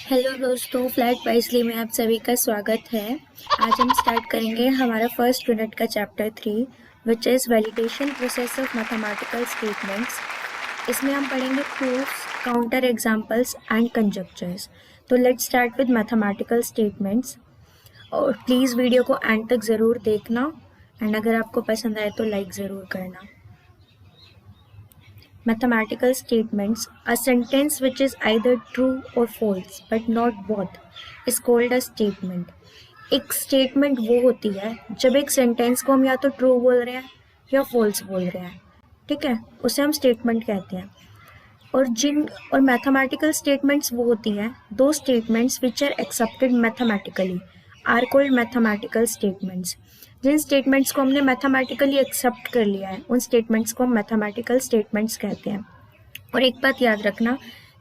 Hello दोस्तों, flat wisely में आप सभी का स्वागत है। आज हम स्टार्ट करेंगे हमारा फर्स्ट यूनिट का chapter 3 which is validation process of mathematical statements. इसमें हम पढ़ेंगे प्रूफ्स, काउंटर एग्जांपल्स एंड कंजक्चर्स। तो let's start with mathematical statements. और प्लीज़ वीडियो को एंड तक ज़रूर देखना एंड अगर आपको पसंद आए तो लाइक ज़रूर करना। Mathematical statements: a sentence which is either true or false but not both is called a statement. एक स्टेटमेंट वो होती है जब एक सेंटेंस को हम या तो ट्रू बोल रहे हैं या फॉल्स बोल रहे हैं, ठीक है, उसे हम स्टेटमेंट कहते हैं। और मैथमेटिकल स्टेटमेंट्स वो होती हैं, दो statements which are accepted mathematically are called mathematical statements. जिन स्टेटमेंट्स को हमने मैथमेटिकली एक्सेप्ट कर लिया है उन स्टेटमेंट्स को हम मैथमेटिकल स्टेटमेंट्स कहते हैं। और एक बात याद रखना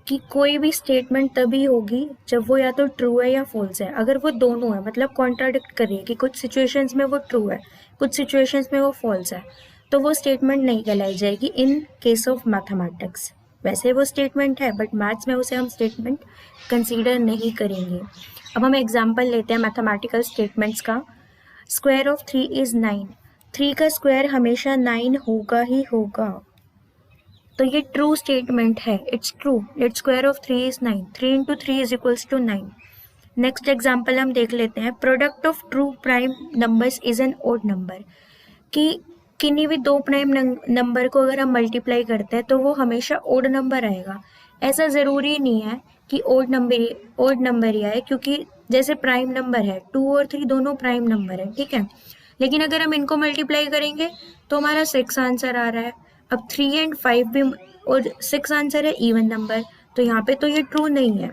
कि कोई भी स्टेटमेंट तभी होगी जब वो या तो ट्रू है या फॉल्स है। अगर वो दोनों है, मतलब कॉन्ट्राडिक्ट कर रही है कि कुछ सिचुएशंस में वो ट्रू है, कुछ सिचुएशंस में वो फॉल्स है, तो वो स्टेटमेंट नहीं कहलाई जाएगी इन केस ऑफ मैथमेटिक्स। वैसे वो स्टेटमेंट है बट मैथ्स में उसे हम स्टेटमेंट कंसीडर नहीं करेंगे। अब हम एग्जाम्पल लेते हैं मैथमेटिकल स्टेटमेंट्स का। Square of 3 is 9। 3 का स्क्वायर हमेशा 9 होगा ही होगा, तो ये ट्रू स्टेटमेंट है, it's true. Let square of 3 is 9। 3 into 3 is equals to 9। Next example हम देख लेते हैं। Product of true prime numbers is an odd number. कि किन्हीं भी दो प्राइम नंबर को अगर हम मल्टीप्लाई करते हैं तो वो हमेशा ओड नंबर आएगा। ऐसा ज़रूरी नहीं है कि ओड नंबर ही आए, क्योंकि जैसे प्राइम नंबर है 2 और 3 दोनों प्राइम नंबर है, ठीक है, लेकिन अगर हम इनको मल्टीप्लाई करेंगे तो हमारा 6 आंसर आ रहा है। अब 3 एंड 5 भी और 6 आंसर है इवन नंबर, तो यहाँ पे तो ये ट्रू नहीं है।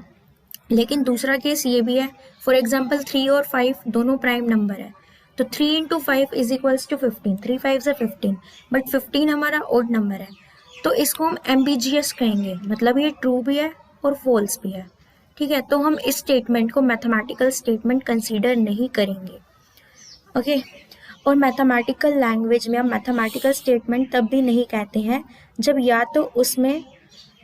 लेकिन दूसरा केस ये भी है, फॉर एग्जाम्पल 3 और 5 दोनों प्राइम नंबर है, तो 3 इंटू 5 इज इक्वल्स टू 15। 3 5 से 15, बट 15 हमारा ओड नंबर है, तो इसको हम एम्बिजियस कहेंगे, मतलब ये ट्रू भी है और फॉल्स भी है, ठीक है। तो हम इस स्टेटमेंट को मैथमेटिकल स्टेटमेंट कंसीडर नहीं करेंगे, ओके। और मैथमेटिकल लैंग्वेज में हम मैथमेटिकल स्टेटमेंट तब भी नहीं कहते हैं जब या तो उसमें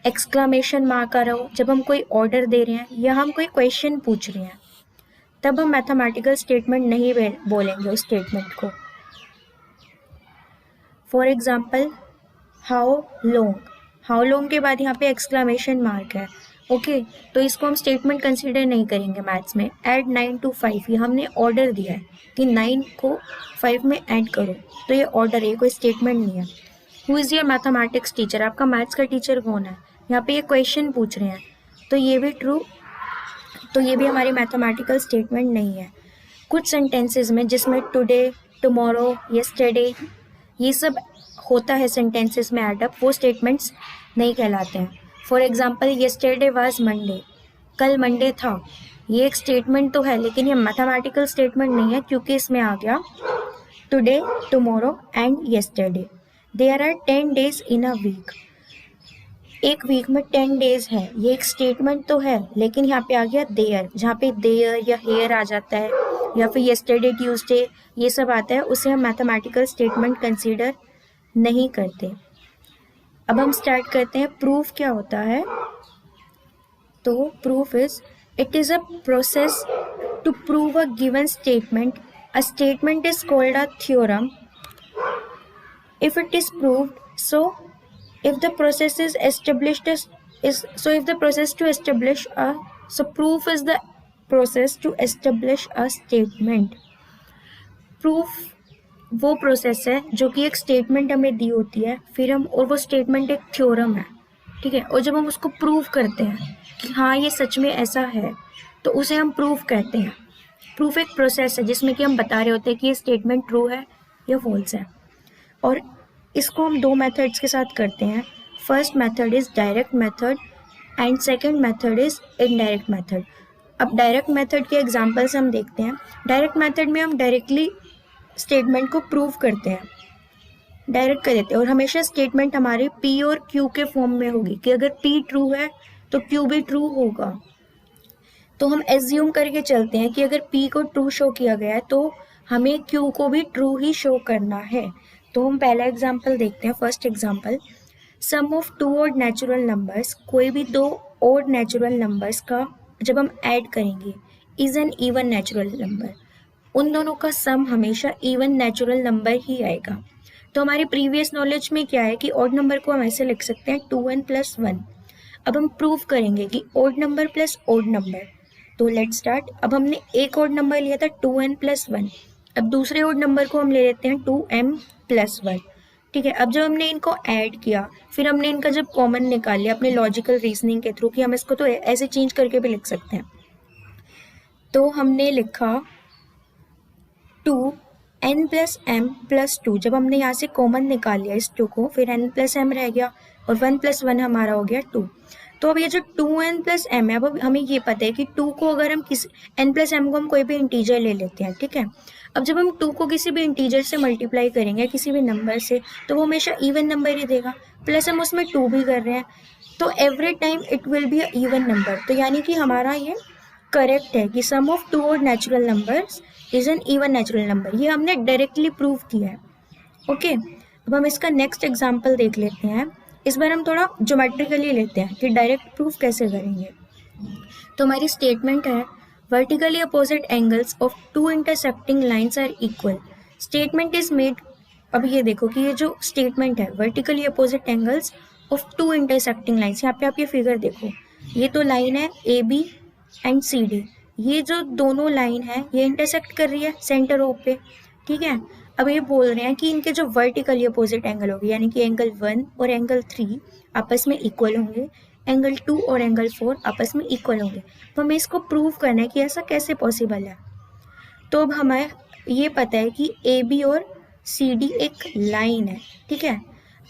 एक्सक्लामेशन मार्क आ रहा हो, जब हम कोई ऑर्डर दे रहे हैं या हम कोई क्वेश्चन पूछ रहे हैं, तब हम मैथमेटिकल स्टेटमेंट नहीं बोलेंगे उस स्टेटमेंट को। फॉर एग्जाम्पल हाउ लॉन्ग के बाद यहाँ पे एक्सक्लामेशन मार्क है, ओके, तो इसको हम स्टेटमेंट कंसीडर नहीं करेंगे मैथ्स में। ऐड 9 to 5, ये हमने ऑर्डर दिया है कि 9 को 5 में ऐड करो, तो ये ऑर्डर है, कोई स्टेटमेंट नहीं है। Who is your mathematics teacher, आपका मैथ्स का टीचर कौन है, यहाँ पे ये क्वेश्चन पूछ रहे हैं, तो ये भी ट्रू, तो ये भी हमारी मैथमेटिकल स्टेटमेंट नहीं है। कुछ सेंटेंसेस में जिसमें टुडे, टुमारो, यस्टरडे ये सब होता है सेंटेंसेस में एडअप, वो स्टेटमेंट्स नहीं कहलाते हैं। For example yesterday was Monday, कल मंडे था, ये एक स्टेटमेंट तो है लेकिन ये मैथमेटिकल स्टेटमेंट नहीं है, क्योंकि इसमें आ गया today, tomorrow and yesterday. There are 10 days in a week, एक वीक में 10 days है, ये एक स्टेटमेंट तो है, लेकिन यहाँ पे आ गया देयर, जहाँ पे देयर या हेयर आ जाता है या फिर यस्टरडे, ट्यूसडे ये सब आता है, उसे हम मैथमेटिकल स्टेटमेंट कंसीडर नहीं करते। अब हम स्टार्ट करते हैं प्रूफ क्या होता है। तो proof is it is a process to prove a given statement. A statement is called a theorem if it is proved. So if the process is established if the process to establish a proof is the process to establish a statement. Proof वो process है जो कि एक statement हमें दी होती है, फिर हम, और वो स्टेटमेंट एक थ्योरम है, ठीक है, और जब हम उसको प्रूव करते हैं कि हाँ ये सच में ऐसा है, तो उसे हम प्रूफ कहते हैं। प्रूफ एक प्रोसेस है जिसमें कि हम बता रहे होते हैं कि ये स्टेटमेंट ट्रू है या फॉल्स है, और इसको हम दो मेथड्स के साथ करते हैं। First method is direct method and second method is indirect method. अब डायरेक्ट मेथड के एग्जांपल्स हम देखते हैं। डायरेक्ट मेथड में हम डायरेक्टली स्टेटमेंट को प्रूव करते हैं, डायरेक्ट कर देते हैं, और हमेशा स्टेटमेंट हमारे P और Q के फॉर्म में होगी कि अगर P ट्रू है तो Q भी ट्रू होगा। तो हम एज्यूम करके चलते हैं कि अगर P को ट्रू शो किया गया है तो हमें Q को भी ट्रू ही शो करना है। तो हम पहला एग्जाम्पल देखते हैं। First example, sum of two odd natural numbers, कोई भी दो ऑड नेचुरल नंबर्स का जब हम ऐड करेंगे, is an even natural number. उन दोनों का सम हमेशा इवन नेचुरल नंबर ही आएगा। तो हमारी प्रीवियस नॉलेज में क्या है कि ऑड नंबर को हम ऐसे लिख सकते हैं 2n+1। अब हम प्रूव करेंगे कि odd number plus odd number. तो लेट्स स्टार्ट। अब हमने एक ऑड नंबर लिया था 2n+1, अब दूसरे ऑड नंबर को हम ले लेते हैं 2m+1। ठीक है, अब जब हमने इनको ऐड किया, फिर हमने इनका जब कॉमन निकाल लिया अपने लॉजिकल रीजनिंग के थ्रू, कि हम इसको तो ऐसे चेंज करके भी लिख सकते हैं। तो हमने लिखा 2n+m+2। जब हमने यहाँ से कॉमन निकाल लिया इस 2 को, फिर n+m रह गया और 1+1 हमारा हो गया 2। तो अब ये जो 2n+m है, अब हमें ये पता है कि 2 को अगर हम किसी n+m को हम कोई भी इंटीजर ले लेते हैं, ठीक है। अब जब हम 2 को किसी भी इंटीजर से मल्टीप्लाई करेंगे, किसी भी नंबर से, तो वो हमेशा इवन नंबर ही देगा। प्लस हम उसमें 2 भी कर रहे हैं, तो every time it will be a even number. तो यानी कि हमारा ये करेक्ट है कि sum of two odd natural numbers is an even natural number. ये हमने डायरेक्टली प्रूव किया है। ओके, अब हम इसका नेक्स्ट एग्जांपल देख लेते हैं। इस बार हम थोड़ा ज्योमेट्रिकली लेते हैं कि डायरेक्ट प्रूफ कैसे करेंगे। तो हमारी स्टेटमेंट है vertically opposite angles of two intersecting lines are equal. Statement is made. अब ये देखो कि ये जो स्टेटमेंट है vertically opposite angles of two intersecting lines, यहाँ पे आप ये फिगर देखो, ये तो लाइन है A B and C D. ये जो दोनों लाइन है ये इंटरसेक्ट कर रही है सेंटर ओ पे, ठीक है। अब ये बोल रहे हैं कि इनके जो वर्टिकली अपोजिट एंगल होगी, यानी कि एंगल 1 और एंगल 3 आपस में इक्वल होंगे, एंगल 2 और एंगल 4 आपस में इक्वल होंगे। तो हमें इसको प्रूव करना है कि ऐसा कैसे पॉसिबल है। तो अब हमें ये पता है कि ए बी और सी डी एक लाइन है, ठीक है।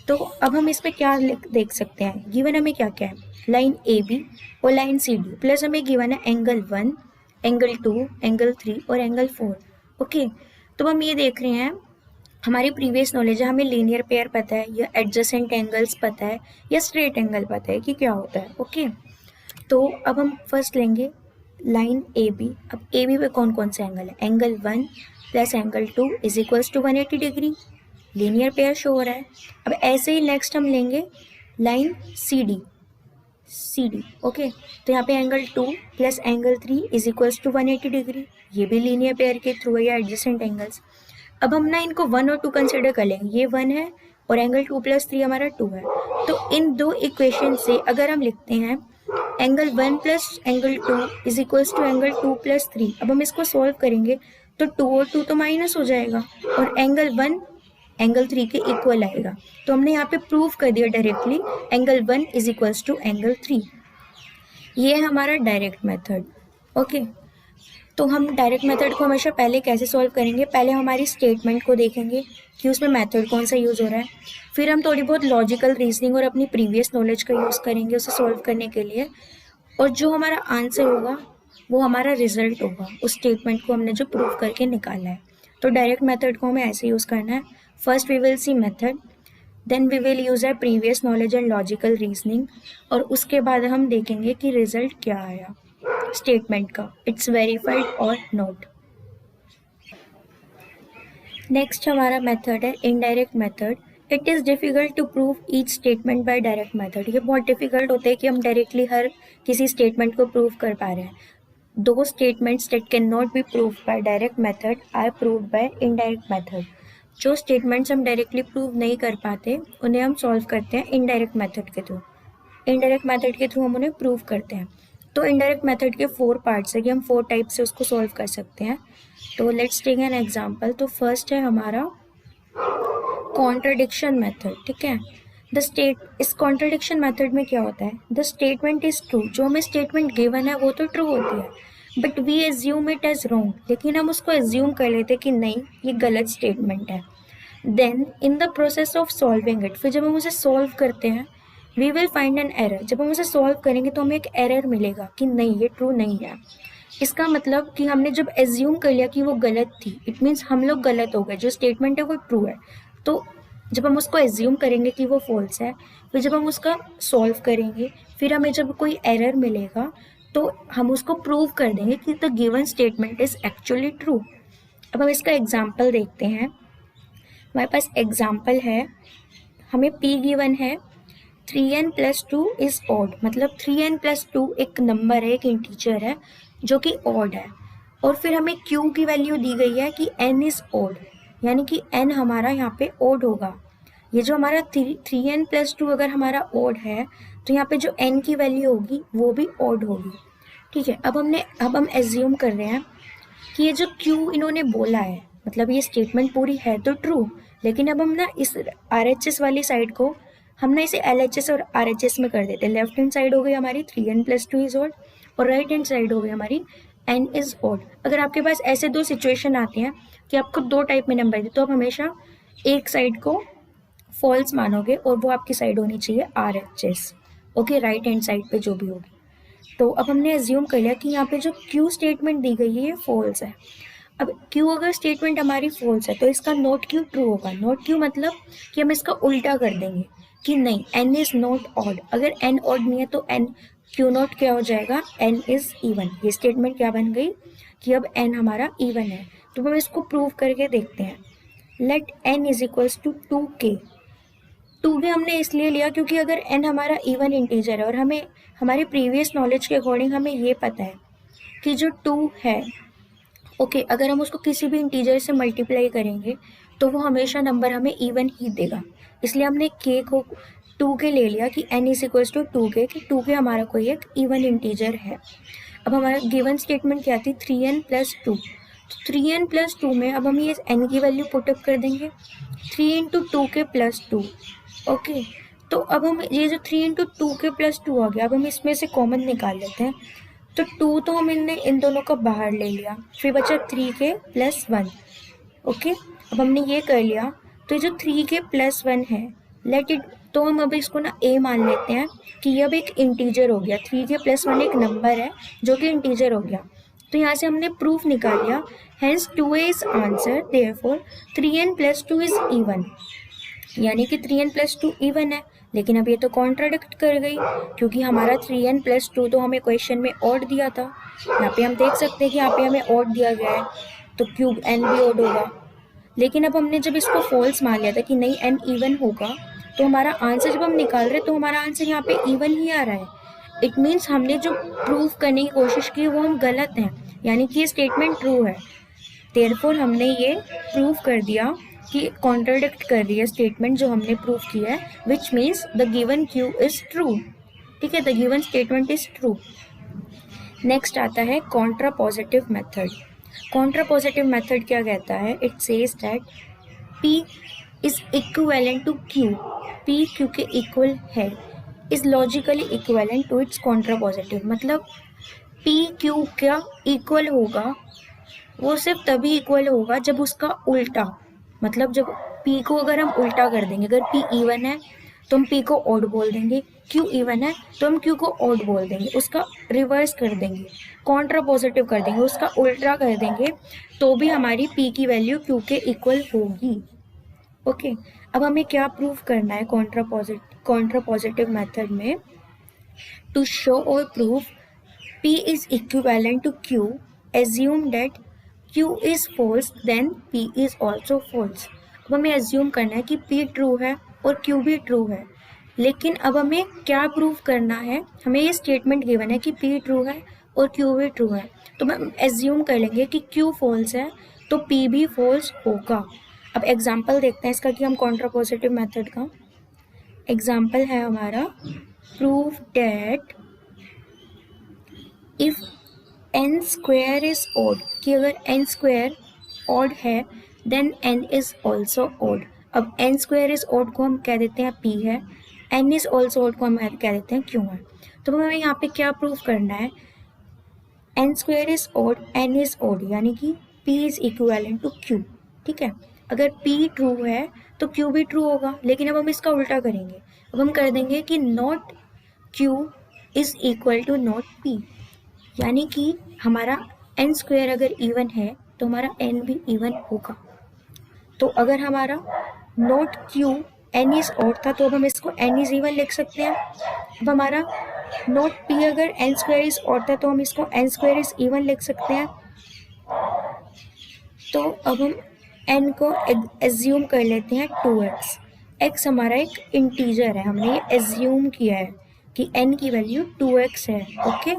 तो अब हम इसमें क्या देख सकते हैं, गिवन हमें क्या क्या है, लाइन ए बी और लाइन सी डी, प्लस हमें गिवन है एंगल 1, एंगल 2, एंगल 3 और एंगल 4। ओके, तो हम ये देख रहे हैं, हमारी प्रीवियस नॉलेज है, हमें लीनियर पेयर पता है, या एडजेसेंट एंगल्स पता है, या स्ट्रेट एंगल पता है कि क्या होता है। ओके, तो अब हम फर्स्ट लेंगे लाइन ए बी। अब ए बी पे कौन कौन से एंगल है, angle 1 plus angle 2 is equals to 180 degree, linear pair show हो रहा है। अब ऐसे ही नेक्स्ट हम लेंगे लाइन सी डी। ओके, तो यहाँ पे angle 2 plus angle 3 is equals to 180 degree, ये भी लीनियर पेयर के थ्रू है या एडजेसेंट एंगल्स। अब हम ना इनको 1 और 2 कंसिडर कर लेंगे, ये 1 है और एंगल 2 + 3 हमारा 2 है। तो इन दो इक्वेशन से अगर हम लिखते हैं angle 1 plus angle 2 is equals to angle 2 + 3, अब हम इसको सॉल्व करेंगे तो 2 और 2 तो माइनस हो जाएगा और एंगल 1 एंगल 3 के इक्वल आएगा। तो हमने यहाँ पे प्रूव कर दिया directly angle 1 is equals to angle 3। ये है हमारा डायरेक्ट मेथड। ओके, तो हम डायरेक्ट मेथड को हमेशा पहले कैसे सॉल्व करेंगे, पहले हमारी स्टेटमेंट को देखेंगे कि उसमें मेथड कौन सा यूज़ हो रहा है, फिर हम थोड़ी बहुत लॉजिकल रीजनिंग और अपनी प्रीवियस नॉलेज का यूज़ करेंगे उसे सॉल्व करने के लिए, और जो हमारा आंसर होगा वो हमारा रिजल्ट होगा उस स्टेटमेंट को हमने जो प्रूव करके निकाला है। तो डायरेक्ट मेथड को हमें ऐसे यूज़ करना है, first we will see method, then we will use our previous knowledge and logical reasoning, और उसके बाद हम देखेंगे कि रिजल्ट क्या आया स्टेटमेंट का, इट्स वेरीफाइड और नॉट। नेक्स्ट हमारा मेथड है indirect method. It is difficult to prove each statement by direct method. ये बहुत डिफ़िकल्ट होता है कि हम डायरेक्टली हर किसी स्टेटमेंट को प्रूव कर पा रहे हैं। दो statements that can not be proved by direct method are proved by indirect method. जो स्टेटमेंट्स हम डायरेक्टली प्रूव नहीं कर पाते उन्हें हम सॉल्व करते हैं इनडायरेक्ट मेथड के थ्रू। इनडायरेक्ट मेथड के थ्रू हम उन्हें प्रूव करते हैं। तो इनडायरेक्ट मेथड के 4 पार्ट्स है कि हम 4 टाइप से उसको सॉल्व कर सकते हैं। तो लेट्स टेक एन एग्जांपल। तो फर्स्ट है हमारा कॉन्ट्रडिक्शन मेथड, ठीक है। इस कॉन्ट्रडिक्शन मेथड में क्या होता है, द स्टेटमेंट इज ट्रू, जो हमें स्टेटमेंट गिवन है वो तो ट्रू होती है, but we assume it as wrong, लेकिन हम उसको एज्यूम कर लेते कि नहीं ये गलत स्टेटमेंट है। Then in the process of solving it, फिर जब हम उसे सॉल्व करते हैं, we will find an error, जब हम उसे सॉल्व करेंगे तो हमें एक एरर मिलेगा कि नहीं ये ट्रू नहीं है। इसका मतलब कि हमने जब एज्यूम कर लिया कि वो गलत थी, इट मीन्स हम लोग गलत हो गए, जो स्टेटमेंट है वो ट्रू है। तो जब हम उसको एज्यूम करेंगे कि वो फॉल्स है, फिर जब हम उसका सॉल्व करेंगे, फिर हमें जब कोई एरर मिलेगा तो हम उसको प्रूव कर देंगे कि the given statement is actually true. अब हम इसका एग्जाम्पल देखते हैं। हमारे पास एग्जाम्पल है, हमें P गिवन है 3n+2 इज ऑड, मतलब 3n+2 एक नंबर है, एक इंटीजर है जो कि ऑड है। और फिर हमें q की वैल्यू दी गई है कि n इज ऑड, यानी कि n हमारा यहाँ पे ऑड होगा। ये जो हमारा 3n+2 अगर हमारा ऑड है तो यहाँ पे जो n की वैल्यू होगी वो भी ऑड होगी। ठीक है, अब हम एज्यूम कर रहे हैं कि ये जो q इन्होंने बोला है, मतलब ये स्टेटमेंट पूरी है तो ट्रू, लेकिन अब हम ना इस RHS वाली साइड को हम ना इसे LHS और RHS में कर देते हैं। लेफ्ट हैंड साइड हो गई हमारी 3n+2 इज ऑड और राइट हैंड साइड हो गई हमारी n इज ऑड। अगर आपके पास ऐसे दो सिचुएशन आते हैं कि आपको दो टाइप में नंबर दे, तो आप हमेशा एक साइड को फॉल्स मानोगे और वो आपकी साइड होनी चाहिए RHS, okay, right hand side पे जो भी होगी। तो अब हमने एज्यूम कर लिया कि यहाँ पे जो Q स्टेटमेंट दी गई है ये फॉल्स है। अब Q अगर स्टेटमेंट हमारी फॉल्स है तो इसका नोट Q ट्रू होगा। नोट Q मतलब कि हम इसका उल्टा कर देंगे कि नहीं, n इज नॉट ऑड। अगर n ऑड नहीं है तो n Q नोट क्या हो जाएगा, n इज इवन। ये स्टेटमेंट क्या बन गई कि अब n हमारा इवन है। तो हम इसको प्रूव करके देखते हैं। Let n is equals to 2k। 2k हमने इसलिए लिया क्योंकि अगर n हमारा इवन इंटीजर है और हमें हमारे प्रीवियस नॉलेज के अकॉर्डिंग हमें ये पता है कि जो 2 है, ओके, अगर हम उसको किसी भी इंटीजर से मल्टीप्लाई करेंगे तो वो हमेशा नंबर हमें इवन ही देगा। इसलिए हमने k को 2k ले लिया कि n is equals to 2k, कि 2k हमारा कोई एक इवन इंटीजर है। अब हमारा गिवन स्टेटमेंट क्या थी, 3n+2। तो 3n+2 में अब हम ये n की वैल्यू पुटअप कर देंगे, 3 × 2k+2, ओके। तो अब हम ये जो 3 × 2k+2 आ गया, अब हम इसमें से कॉमन निकाल लेते हैं। तो 2 तो हम इन दोनों का बाहर ले लिया, फिर बचा 3k+1, ओके। अब हमने ये कर लिया, तो ये जो 3k+1 है, लेट इट, तो हम अब इसको ना a मान लेते हैं कि ये अब एक इंटीजर हो गया। 3k+1 एक नंबर है जो कि इंटीजर हो गया। तो यहाँ से हमने प्रूफ निकाल लिया, hence 2a is answer, therefore 3n+2 is even, यानी कि 3n+2 इवन है। लेकिन अब ये तो कॉन्ट्राडिक्ट कर गई क्योंकि हमारा 3n+2 तो हमें क्वेश्चन में ऑड दिया था। यहाँ पे हम देख सकते हैं कि यहाँ पे हमें ऑड दिया गया है तो क्यूब n भी ऑड होगा। लेकिन अब हमने जब इसको फॉल्स मान लिया था कि नहीं n इवन होगा, तो हमारा आंसर जब हम निकाल रहे तो हमारा आंसर यहाँ पे इवन ही आ रहा है। इट मीन्स हमने जो प्रूफ करने की कोशिश की वो हम गलत हैं, यानी कि ये स्टेटमेंट ट्रू है। देयरफॉर हमने ये प्रूव कर दिया कि कॉन्ट्राडिक्ट कर रही है स्टेटमेंट जो हमने प्रूव किया है, which means the given Q is true. ठीक है, the given statement is true. Next आता है कॉन्ट्रापोजिटिव मेथड। कॉन्ट्रापोजिटिव मेथड क्या कहता है, it says that P is equivalent to Q, P Q के इक्वल है, is logically equivalent to its contrapositive. मतलब P Q क्या इक्वल होगा, वो सिर्फ तभी इक्वल होगा जब उसका उल्टा, मतलब जब P को अगर हम उल्टा कर देंगे, अगर P इवन है तो हम P को ऑड बोल देंगे, Q इवन है तो हम Q को ऑड बोल देंगे, उसका रिवर्स कर देंगे, कॉन्ट्रापोजिटिव कर देंगे, उसका उल्टा कर देंगे, तो भी हमारी P की वैल्यू Q के इक्वल होगी। ओके, अब हमें क्या प्रूव करना है कॉन्ट्रापोजिटिव मेथड में, टू शो और prove P is equivalent to Q, assume that Q is false then P is also false। अब हमें एज्यूम करना है कि P ट्रू है और Q भी ट्रू है, लेकिन अब हमें क्या प्रूव करना है, हमें ये स्टेटमेंट गिवन है कि P ट्रू है और Q भी ट्रू है, तो हम एज्यूम कर लेंगे कि Q फॉल्स है तो P भी फॉल्स होगा। अब एग्जाम्पल देखते हैं इसका कि हम कॉन्ट्रापोजिटिव मेथड का एग्जाम्पल है हमारा, prove that if n square is odd, कि अगर n स्क्वायर ऑड है then n is also odd. अब n स्क्वायर इज ऑड को हम कह देते हैं P है, n इज ऑल्सो ऑड को हम कह देते हैं Q है। तो हमें यहाँ पे क्या प्रूफ करना है, n square is odd, n is odd, यानी कि P is equivalent to Q। ठीक है, अगर P ट्रू है तो Q भी ट्रू होगा, लेकिन अब हम इसका उल्टा करेंगे। अब हम कर देंगे कि not Q is equal to not P, यानी कि हमारा n स्क्वायर अगर इवन है तो हमारा n भी इवन होगा। तो अगर हमारा not Q n is odd था तो अब हम इसको n इज इवन लिख सकते हैं। अब हमारा नॉट P अगर n स्क्वायर इज ऑड था तो हम इसको n स्क्वायर इज इवन लिख सकते हैं। तो अब हम n को एज्यूम कर लेते हैं 2x, x हमारा एक इंटीजर है, हमने ये एज्यूम किया है कि n की वैल्यू 2x है, ओके।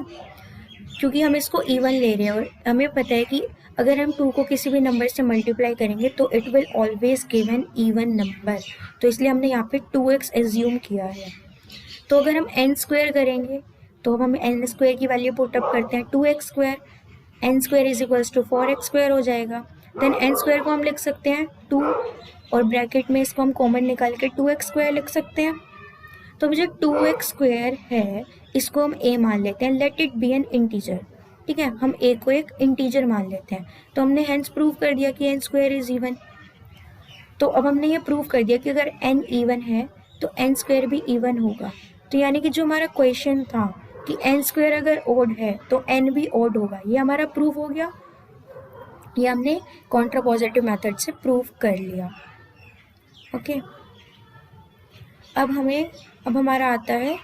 क्योंकि हम इसको इवन ले रहे हैं और हमें पता है कि अगर हम 2 को किसी भी नंबर से मल्टीप्लाई करेंगे तो it will always give an even number, तो इसलिए हमने यहाँ पे 2x एज्यूम किया है। तो अगर हम n स्क्वायर करेंगे तो हम n स्क्वायर की वैल्यू पुटअप करते हैं 2x square, n square is equals to 4x square हो जाएगा। देन n स्क्वायर को हम लिख सकते हैं 2 और ब्रैकेट में इसको हम कॉमन निकाल के 2x स्क्वायर लिख सकते हैं। तो जो 2x स्क्वायर है इसको हम a मान लेते हैं, let it be N integer, ठीक है। हम a को एक इंटीजर मान लेते हैं, तो हमने हेंस प्रूव कर दिया कि n स्क्वायर इज इवन। तो अब हमने ये प्रूव कर दिया कि अगर n इवन है तो n स्क्वायर भी इवन होगा। तो यानी कि जो हमारा क्वेश्चन था कि n स्क्वायर अगर ओड है तो n भी ओड होगा, ये हमारा प्रूव हो गया। ये हमने कॉन्ट्रापोजिटिव मेथड से प्रूव कर लिया, ओके। अब हमारा आता है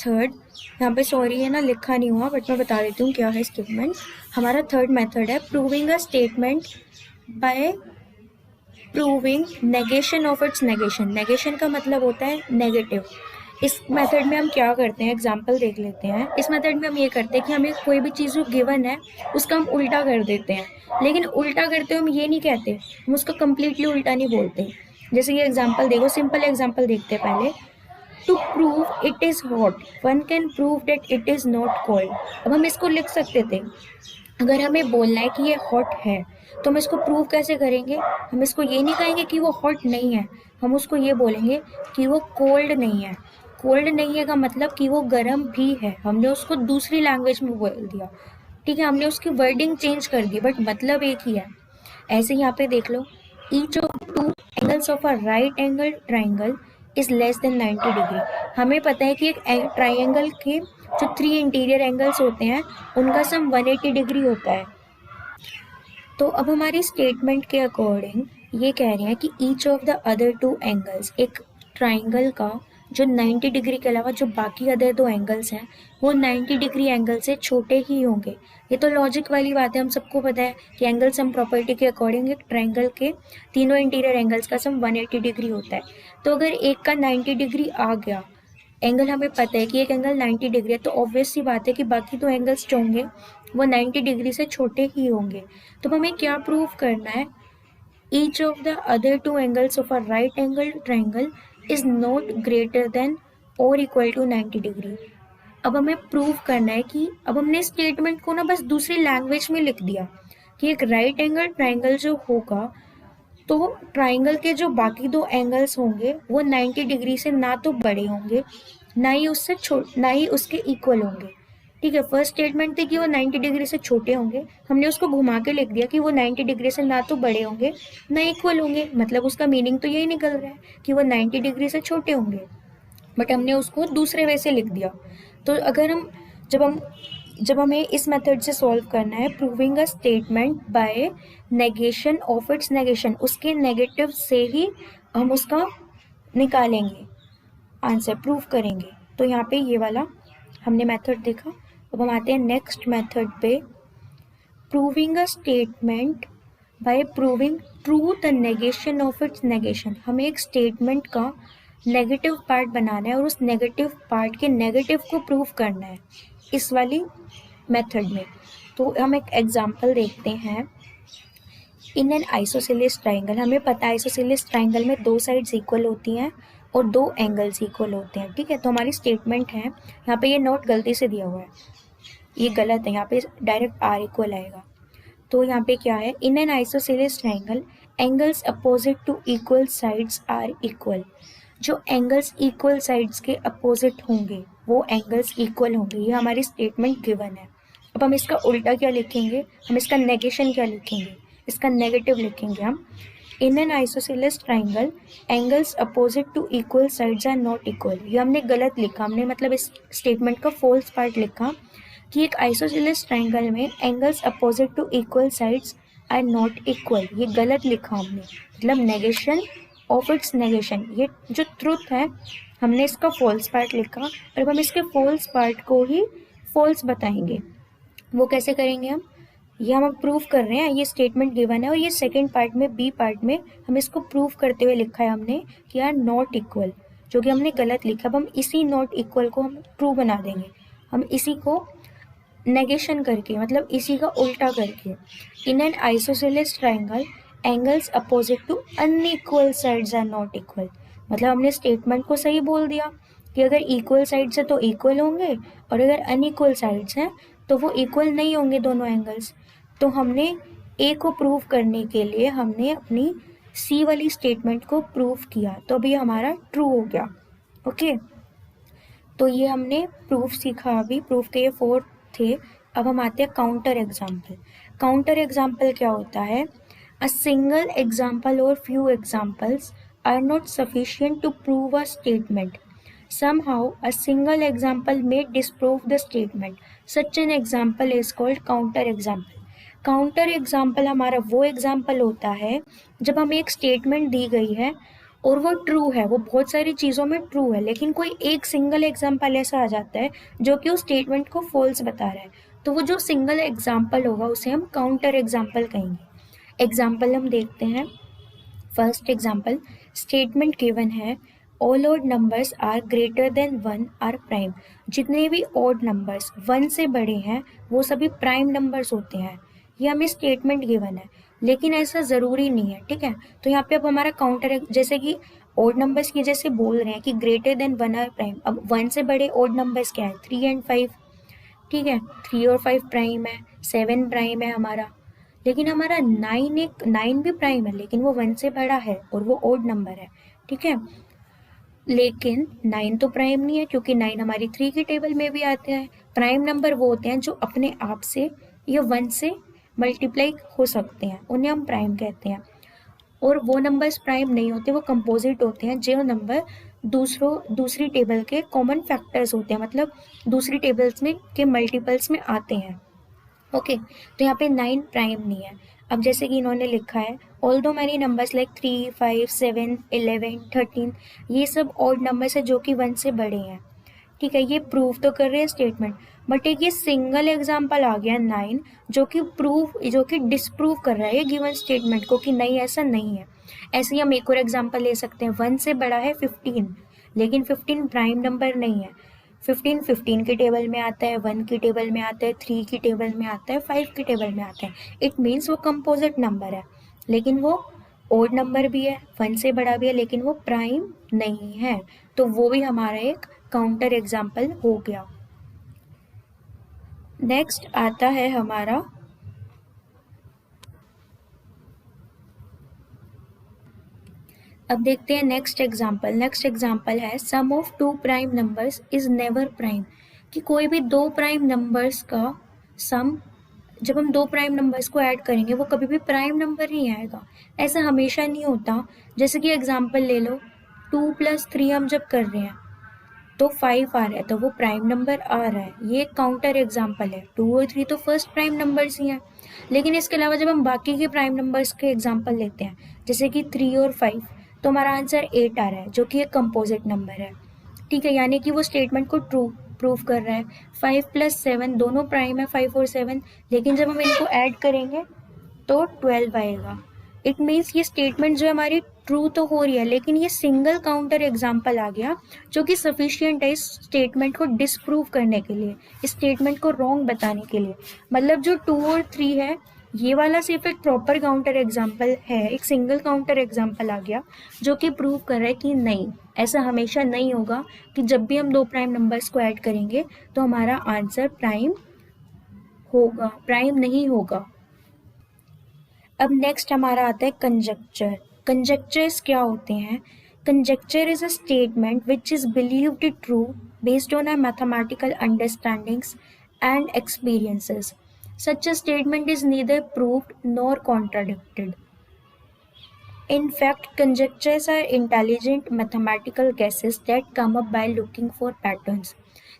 थर्ड, यहाँ पे सॉरी है ना लिखा नहीं हुआ बट मैं बता देती हूँ क्या है स्टेटमेंट। हमारा थर्ड मेथड है proving a statement by proving negation of its negation. Negation का मतलब होता है नेगेटिव। इस मेथड में हम क्या करते हैं, एग्जाम्पल देख लेते हैं। इस मेथड में हम ये करते हैं कि हमें कोई भी चीज़ जो गिवन है उसका हम उल्टा कर देते हैं, लेकिन उल्टा करते हुए हम ये नहीं कहते, हम उसका कम्प्लीटली उल्टा नहीं बोलते। जैसे ये एग्जाम्पल देखो, सिंपल एग्जाम्पल देखते हैं पहले। To prove it is hot one can prove that it is not cold. अब हम इसको लिख सकते थे, अगर हमें बोलना है कि ये हॉट है तो हम इसको प्रूव कैसे करेंगे, हम इसको ये नहीं कहेंगे कि वो हॉट नहीं है, हम उसको ये बोलेंगे कि वो कोल्ड नहीं है। कोल्ड नहीं है का मतलब कि वो गर्म भी है, हमने उसको दूसरी लैंग्वेज में बोल दिया, ठीक है। हमने उसकी वर्डिंग चेंज कर दी बट मतलब एक ही है। ऐसे यहाँ पे देख लो, each of two angles of a right angle triangle is less than 90 degree. हमें पता है कि एक ट्राइंगल के जो 3 इंटीरियर एंगल्स होते हैं उनका सम 180 डिग्री होता है। तो अब हमारी स्टेटमेंट के अकॉर्डिंग ये कह रहे हैं कि each of the other 2 angles, एक ट्राइंगल का जो 90 डिग्री के अलावा जो बाकी अदर 2 एंगल्स हैं वो 90 डिग्री एंगल से छोटे ही होंगे। ये तो लॉजिक वाली बात है, हम सबको पता है कि एंगल सम प्रॉपर्टी के अकॉर्डिंग एक ट्राइंगल के तीनों इंटीरियर एंगल्स का सम 180 डिग्री होता है। तो अगर एक का 90 डिग्री आ गया, एंगल हमें पता है कि एक एंगल 90 डिग्री है, तो ऑब्वियस सी बात है कि बाकी 2 एंगल्स जो होंगे वो 90 डिग्री से छोटे ही होंगे। तो हमें क्या प्रूव करना है, each of the other 2 angles of a right angle triangle is not greater than और इक्वल टू 90 डिग्री। अब हमें प्रूव करना है कि अब हमने स्टेटमेंट को ना बस दूसरी लैंग्वेज में लिख दिया कि एक राइट एंगल ट्राइंगल जो होगा तो ट्राइंगल के जो बाकी 2 एंगल्स होंगे वो 90 डिग्री से ना तो बड़े होंगे ना ही उसके इक्वल होंगे, ठीक है। फर्स्ट स्टेटमेंट थी कि वो 90 डिग्री से छोटे होंगे, हमने उसको घुमा के लिख दिया कि वो 90 डिग्री से ना तो बड़े होंगे ना इक्वल होंगे, मतलब उसका मीनिंग तो यही निकल रहा है कि वो 90 डिग्री से छोटे होंगे, बट हमने उसको दूसरे वे से लिख दिया। तो अगर हम जब हमें इस मेथड से सॉल्व करना है, proving a statement by negation of its negation, उसके नेगेटिव से ही हम उसका निकालेंगे आंसर, प्रूव करेंगे। तो यहाँ पे ये वाला हमने मेथड देखा। अब हम आते हैं नेक्स्ट मेथड पे, proving a statement by proving true the negation of its negation. हमें एक स्टेटमेंट का नेगेटिव पार्ट बनाना है और उस नेगेटिव पार्ट के नेगेटिव को प्रूव करना है इस वाली मेथड में। तो हम एक एग्जांपल देखते हैं। इन एन आइसोसेलेस ट्राइंगल, हमें पता है आइसोसेलेस ट्राइंगल में 2 साइड्स इक्वल होती हैं और 2 एंगल्स इक्वल होते हैं, ठीक है। तो हमारी स्टेटमेंट है, यहाँ पे ये नोट गलती से दिया हुआ है, ये गलत है, यहाँ पे डायरेक्ट आर इक्वल आएगा। तो यहाँ पे क्या है, in an isosceles triangle angles opposite to equal sides are equal. जो एंगल्स इक्वल साइड्स के अपोजिट होंगे वो एंगल्स इक्वल होंगे, ये हमारी स्टेटमेंट गिवन है। अब हम इसका उल्टा क्या लिखेंगे, हम इसका नेगेशन क्या लिखेंगे, इसका नेगेटिव लिखेंगे हम। In an isosceles triangle angles opposite to equal sides are not equal. ये हमने गलत लिखा, हमने मतलब इस स्टेटमेंट का फॉल्स पार्ट लिखा कि एक आइसोसेलेस ट्राइंगल में angles opposite to equal sides are not equal, ये गलत लिखा हमने, मतलब नेगेशन ऑफ इट्स नेगेशन, ये जो ट्रुथ है हमने इसका फॉल्स पार्ट लिखा। और अब हम इसके फॉल्स पार्ट को ही फॉल्स बताएंगे। वो कैसे करेंगे हम, ये हम प्रूफ कर रहे हैं, ये स्टेटमेंट गिवन है और ये सेकंड पार्ट में बी पार्ट में हम इसको प्रूफ करते हुए लिखा है हमने कि आर नॉट इक्वल, जो कि हमने गलत लिखा। अब हम इसी नॉट इक्वल को हम ट्रू बना देंगे, हम इसी को नेगेशन करके, मतलब इसी का उल्टा करके। In an isosceles triangle angles opposite to unequal sides are not equal, मतलब हमने स्टेटमेंट को सही बोल दिया कि अगर इक्वल साइड्स है तो इक्वल होंगे और अगर अनइक्वल साइड्स हैं तो वो इक्वल नहीं होंगे दोनों एंगल्स। तो हमने ए को प्रूव करने के लिए हमने अपनी सी वाली स्टेटमेंट को प्रूव किया, तो अभी हमारा ट्रू हो गया। ओके, तो ये हमने प्रूफ सीखा, अभी प्रूफ के ये 4 थे। अब हम आते हैं काउंटर एग्जाम्पल। काउंटर एग्जाम्पल क्या होता है? अ सिंगल एग्जाम्पल और few examples are not sufficient to prove a statement. Somehow, a single example may disprove the statement. Such an example is called counter example. Counter example हमारा वो example होता है जब हमें एक स्टेटमेंट दी गई है और वो ट्रू है, वो बहुत सारी चीज़ों में ट्रू है, लेकिन कोई एक सिंगल एग्जाम्पल ऐसा आ जाता है जो कि उस स्टेटमेंट को फॉल्स बता रहा है, तो वो जो सिंगल एग्जाम्पल होगा उसे हम काउंटर एग्जाम्पल कहेंगे। एग्जाम्पल हम देखते हैं। फर्स्ट एग्जाम्पल, स्टेटमेंट गिवन है all odd numbers are greater than 1 are prime. जितने भी ऑड नंबर्स 1 से बड़े हैं वो सभी प्राइम नंबर्स होते हैं। ये हमें स्टेटमेंट गिवन है, लेकिन ऐसा ज़रूरी नहीं है, ठीक है। तो यहाँ पे अब हमारा काउंटर, जैसे कि ऑड नंबर्स की जैसे बोल रहे हैं कि ग्रेटर देन 1 आर प्राइम। अब 1 से बड़े ऑड नंबर्स क्या है? 3 एंड 5, ठीक है। 3 और 5 प्राइम है, 7 प्राइम है हमारा, लेकिन हमारा 9 भी प्राइम है, लेकिन वो 1 से बड़ा है और वो ऑड नंबर है, ठीक है। लेकिन 9 तो प्राइम नहीं है क्योंकि 9 हमारी 3 की टेबल में भी आते हैं। प्राइम नंबर वो होते हैं जो अपने आप से या 1 से मल्टीप्लाई हो सकते हैं, उन्हें हम प्राइम कहते हैं। और वो नंबर्स प्राइम नहीं होते, वो कंपोजिट होते हैं, जो नंबर दूसरी टेबल के कॉमन फैक्टर्स होते हैं, मतलब दूसरी टेबल्स में के मल्टीपल्स में आते हैं। ओके, तो यहाँ पे 9 प्राइम नहीं है। अब जैसे कि इन्होंने लिखा है ऑल्दो मैनी नंबर्स लाइक 3, 5, 7, 11, 13, ये सब ऑड नंबर्स है जो कि 1 से बड़े हैं, ठीक है। ये प्रूव तो कर रहे हैं स्टेटमेंट, बट एक ये सिंगल एग्जांपल आ गया 9 जो कि डिसप्रूव कर रहा है ये गिवन स्टेटमेंट को कि नहीं, ऐसा नहीं है। ऐसे ही हम एक और एग्जांपल ले सकते हैं। 1 से बड़ा है 15, लेकिन 15 प्राइम नंबर नहीं है। 15 की टेबल में आता है, 1 की टेबल में आता है, 3 की टेबल में आता है, 5 की टेबल में आता है। इट मीन्स वो कंपोजिट नंबर है, लेकिन वो ओड नंबर भी है, 1 से बड़ा भी है, लेकिन वो प्राइम नहीं है। तो वो भी हमारा एक काउंटर एग्जाम्पल हो गया। नेक्स्ट आता है हमारा अब देखते हैं नेक्स्ट एग्जाम्पल। नेक्स्ट एग्जाम्पल है sum of 2 prime numbers is never prime, कि कोई भी 2 प्राइम नंबर्स का सम, जब हम 2 प्राइम नंबर्स को ऐड करेंगे वो कभी भी प्राइम नंबर नहीं आएगा। ऐसा हमेशा नहीं होता। जैसे कि एग्जाम्पल ले लो, 2 + 3 हम जब कर रहे हैं तो 5 आ रहा है, तो वो प्राइम नंबर आ रहा है। ये काउंटर एग्जाम्पल है। 2 और 3 तो फर्स्ट प्राइम नंबर्स ही हैं, लेकिन इसके अलावा जब हम बाकी के प्राइम नंबर्स के एग्जाम्पल लेते हैं, जैसे कि 3 और 5, तो हमारा आंसर 8 आ रहा है, जो कि एक कंपोजिट नंबर है, ठीक है। यानी कि वो स्टेटमेंट को ट्रू प्रूव कर रहा है। 5 + 7 दोनों प्राइम है, 5 और 7, लेकिन जब हम इनको ऐड करेंगे तो 12 आएगा। इट मीन्स ये स्टेटमेंट जो हमारी ट्रू तो हो रही है, लेकिन ये सिंगल काउंटर एग्जाम्पल आ गया जो कि सफिशियंट है इस स्टेटमेंट को डिसप्रूव करने के लिए, इस स्टेटमेंट को रॉन्ग बताने के लिए। मतलब जो 2 और 3 है, ये वाला सिर्फ एक प्रॉपर काउंटर एग्जाम्पल है, एक सिंगल काउंटर एग्जाम्पल आ गया जो कि प्रूव कर रहा है कि नहीं, ऐसा हमेशा नहीं होगा कि जब भी हम 2 प्राइम नंबर्स को ऐड करेंगे तो हमारा आंसर प्राइम होगा, प्राइम नहीं होगा। अब नेक्स्ट हमारा आता है कंजक्चर। कंजक्चर्स क्या होते हैं? Conjecture is a statement which is believed true based on our mathematical understandings and experiences. Such a statement is neither proved nor contradicted. In fact, conjectures are intelligent mathematical guesses that come up by looking for patterns.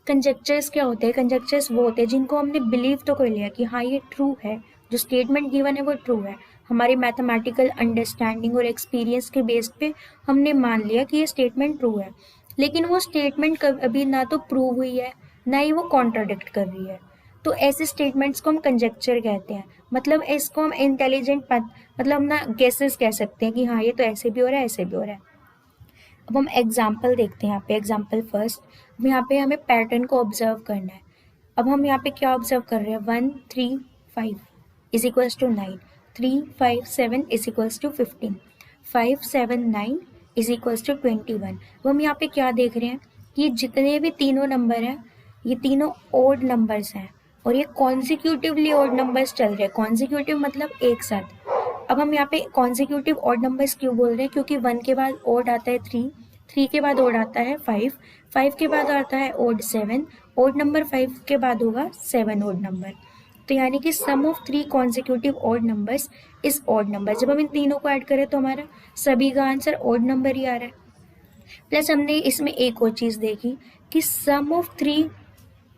कंजेक्चर्स क्या होते हैं? कंजेक्चर्स वो होते हैं जिनको हमने believe तो कर लिया कि हाँ ये ट्रू है, जो स्टेटमेंट गिवन है वो ट्रू है, हमारी मैथमेटिकल अंडरस्टैंडिंग और एक्सपीरियंस के बेस पे हमने मान लिया कि ये स्टेटमेंट ट्रू है, लेकिन वो स्टेटमेंट अभी ना तो प्रूव हुई है ना ही वो कॉन्ट्राडिक्ट कर रही है। तो ऐसे स्टेटमेंट्स को हम कंजक्चर कहते हैं। मतलब इसको हम इंटेलिजेंट मतलब हम ना गेसेस कह सकते हैं कि हाँ ये तो ऐसे भी हो रहा है, ऐसे भी हो रहा है। अब हम एग्जाम्पल देखते हैं यहाँ पे। एग्जाम्पल फर्स्ट, अब यहाँ पे हमें पैटर्न को ऑब्जर्व करना है। अब हम यहाँ पे क्या ऑब्जर्व कर रहे हैं, 1 3 5 is equals to 9, 3 5 7 is equals to 15, 5 7 9 is equals to 21। अब हम यहाँ पे क्या देख रहे हैं कि जितने भी तीनों नंबर हैं ये तीनों ओड नंबर्स हैं और ये कॉन्जिक्यूटिवली ओड नंबर्स चल रहे हैं। कॉन्जिक्यूटिव मतलब एक साथ। अब हम यहाँ पे कॉन्जिक्यूटिव ऑड नंबर्स क्यों बोल रहे हैं, क्योंकि 1 के बाद ऑड आता है 3, 3 के बाद ऑड आता है 5, 5 के बाद आता है ऑड 7, ऑड नंबर 5 के बाद होगा 7 ऑड नंबर। तो यानी कि sum of 3 consecutive odd numbers is odd number. जब हम इन तीनों को ऐड करें तो हमारा सभी का आंसर ऑड नंबर ही आ रहा है। प्लस हमने इसमें एक और चीज़ देखी कि sum of 3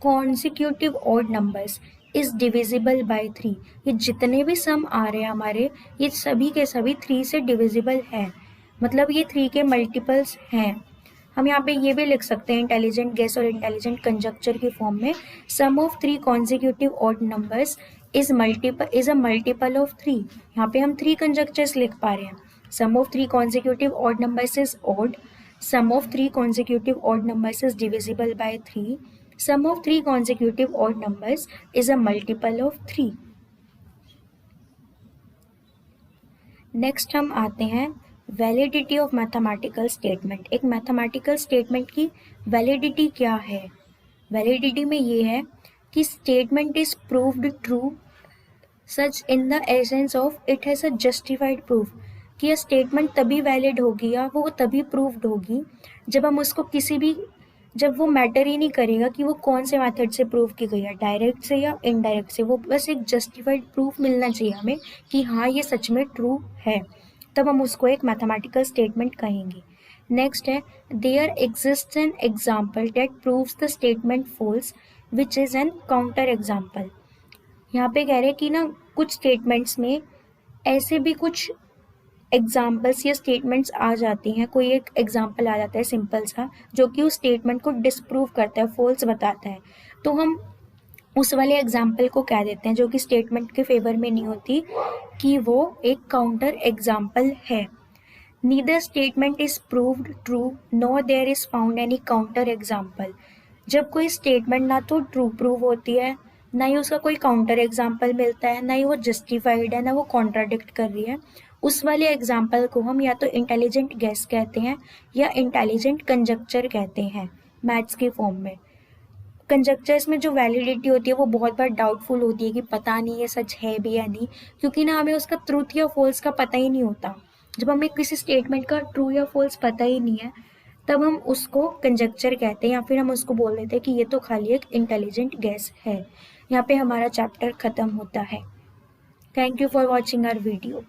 consecutive odd numbers is divisible by 3। ये जितने भी सम आ रहे हैं हमारे, ये सभी के सभी 3 से डिविजिबल हैं, मतलब ये 3 के मल्टीपल्स हैं। हम यहाँ पे ये भी लिख सकते हैं इंटेलिजेंट गेस और इंटेलिजेंट कंजक्चर की फॉर्म में, sum of 3 consecutive odd numbers is a multiple of 3। यहाँ पे हम 3 कंजक्चर्स लिख पा रहे हैं। Sum of 3 consecutive odd numbers is odd, sum of 3 consecutive odd numbers is divisible by 3, sum of 3 consecutive odd numbers is a multiple of 3. Next हम आते हैं वैलिडिटी ऑफ मैथमेटिकल स्टेटमेंट। एक मैथमेटिकल स्टेटमेंट की validity क्या है? Validity में ये है कि statement is proved true such in the essence of it has a justified proof, कि यह स्टेटमेंट तभी वैलिड होगी या वो तभी प्रूव्ड होगी जब हम उसको जब वो मैटर ही नहीं करेगा कि वो कौन से मेथड से प्रूव की गई है, डायरेक्ट से या इनडायरेक्ट से, वो बस एक जस्टिफाइड प्रूफ मिलना चाहिए हमें कि हाँ ये सच में ट्रू है, तब हम उसको एक मैथमेटिकल स्टेटमेंट कहेंगे। नेक्स्ट है there exist an example that proves the statement false which is an counter example. यहाँ पे कह रहे हैं कि ना कुछ स्टेटमेंट्स में ऐसे भी कुछ एग्जाम्पल्स या स्टेटमेंट्स आ जाती हैं, कोई एक एग्जाम्पल आ जाता है सिंपल सा जो कि उस स्टेटमेंट को डिसप्रूव करता है, फॉल्स बताता है, तो हम उस वाले एग्जाम्पल को कह देते हैं जो कि स्टेटमेंट के फेवर में नहीं होती, कि वो एक काउंटर एग्जाम्पल है। Neither statement is proved true nor there is found any counter example. जब कोई स्टेटमेंट ना तो ट्रू प्रूव होती है, ना ही उसका कोई काउंटर एग्जाम्पल मिलता है, ना ही वो जस्टिफाइड है, ना वो कॉन्ट्राडिक्ट कर रही है, उस वाले एग्जाम्पल को हम या तो इंटेलिजेंट गेस कहते हैं या इंटेलिजेंट कंजक्चर कहते हैं मैथ्स के फॉर्म में। कंजक्चर्स में जो वैलिडिटी होती है वो बहुत बार डाउटफुल होती है कि पता नहीं ये सच है भी या नहीं, क्योंकि ना हमें उसका ट्रूथ या फॉल्स का पता ही नहीं होता। जब हमें किसी स्टेटमेंट का ट्रू या फॉल्स पता ही नहीं है तब हम उसको कंजक्चर कहते हैं या फिर हम उसको बोल देते हैं कि ये तो खाली एक इंटेलिजेंट गेस है। यहाँ पे हमारा चैप्टर ख़त्म होता है। Thank you for watching our video.